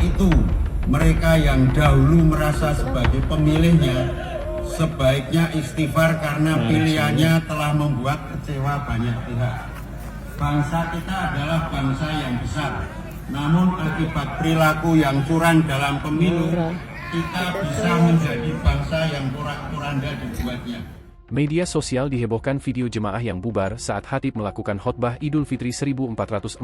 itu, mereka yang dahulu merasa sebagai pemilihnya sebaiknya istighfar karena pilihannya telah membuat kecewa banyak pihak. Bangsa kita adalah bangsa yang besar, namun akibat perilaku yang curang dalam pemilu, kita bisa menjadi bangsa yang porak-poranda dibuatnya. Media sosial dihebohkan video jemaah yang bubar saat khatib melakukan khotbah Idul Fitri 1445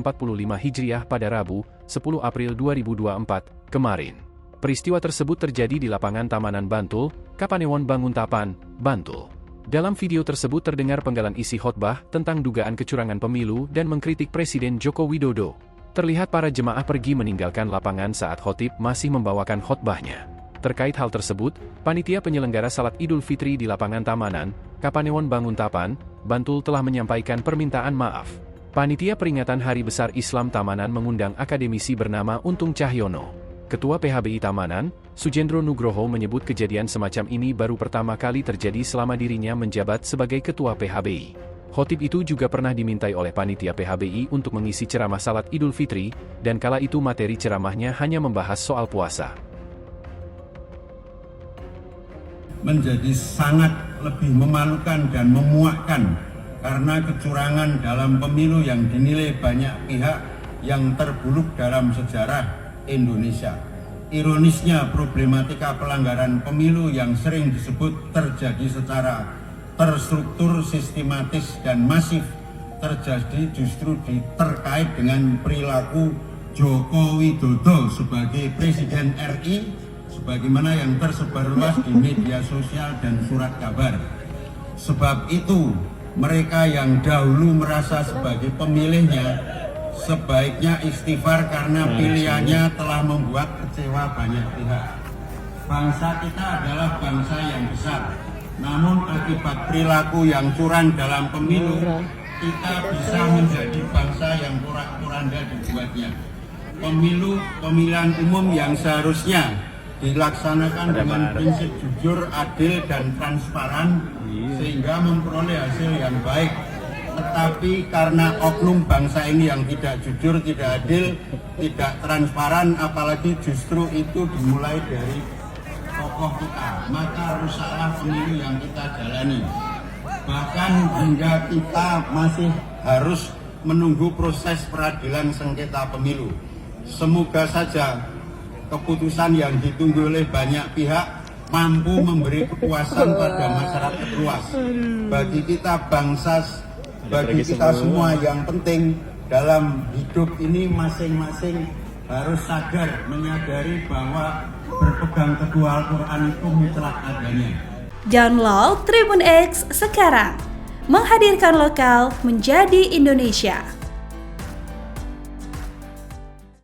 Hijriah pada Rabu, 10 April 2024, kemarin. Peristiwa tersebut terjadi di lapangan Tamanan Bantul, Kapanewon Banguntapan, Bantul. Dalam video tersebut terdengar penggalan isi khotbah tentang dugaan kecurangan pemilu dan mengkritik Presiden Joko Widodo. Terlihat para jemaah pergi meninggalkan lapangan saat khatib masih membawakan khotbahnya. Terkait hal tersebut, panitia penyelenggara salat Idul Fitri di lapangan Tamanan, Kapanewon Banguntapan, Bantul telah menyampaikan permintaan maaf. Panitia peringatan Hari Besar Islam Tamanan mengundang akademisi bernama Untung Cahyono. Ketua PHBI Tamanan, Sujendro Nugroho menyebut kejadian semacam ini baru pertama kali terjadi selama dirinya menjabat sebagai Ketua PHBI. Khotib itu juga pernah dimintai oleh panitia PHBI untuk mengisi ceramah salat Idul Fitri, dan kala itu materi ceramahnya hanya membahas soal puasa. Menjadi sangat lebih memalukan dan memuakkan karena kecurangan dalam pemilu yang dinilai banyak pihak yang terburuk dalam sejarah Indonesia. Ironisnya, problematika pelanggaran pemilu yang sering disebut terjadi secara terstruktur, sistematis, dan masif terjadi justru terkait dengan perilaku Joko Widodo sebagai Presiden RI sebagaimana yang tersebar luas di media sosial dan surat kabar. Sebab itu, mereka yang dahulu merasa sebagai pemilihnya sebaiknya istighfar karena pilihannya telah membuat kecewa banyak pihak. Bangsa kita adalah bangsa yang besar, namun akibat perilaku yang curang dalam pemilu, kita bisa menjadi bangsa yang porak-poranda dibuatnya. Pemilihan umum yang seharusnya dilaksanakan dengan prinsip jujur, adil, dan transparan sehingga memperoleh hasil yang baik. Tetapi karena oknum bangsa ini yang tidak jujur, tidak adil, tidak transparan, apalagi justru itu dimulai dari tokoh kita, maka rusaklah pemilu yang kita jalani. Bahkan hingga kita masih harus menunggu proses peradilan sengketa pemilu. Semoga saja keputusan yang ditunggu oleh banyak pihak mampu memberi kepuasan pada masyarakat luas. Bagi kita bangsa, bagi kita semua, yang penting dalam hidup ini masing-masing harus sadar, menyadari bahwa berpegang teguh Al-Quran itu mutlak adanya. Download Tribun X sekarang, menghadirkan lokal menjadi Indonesia.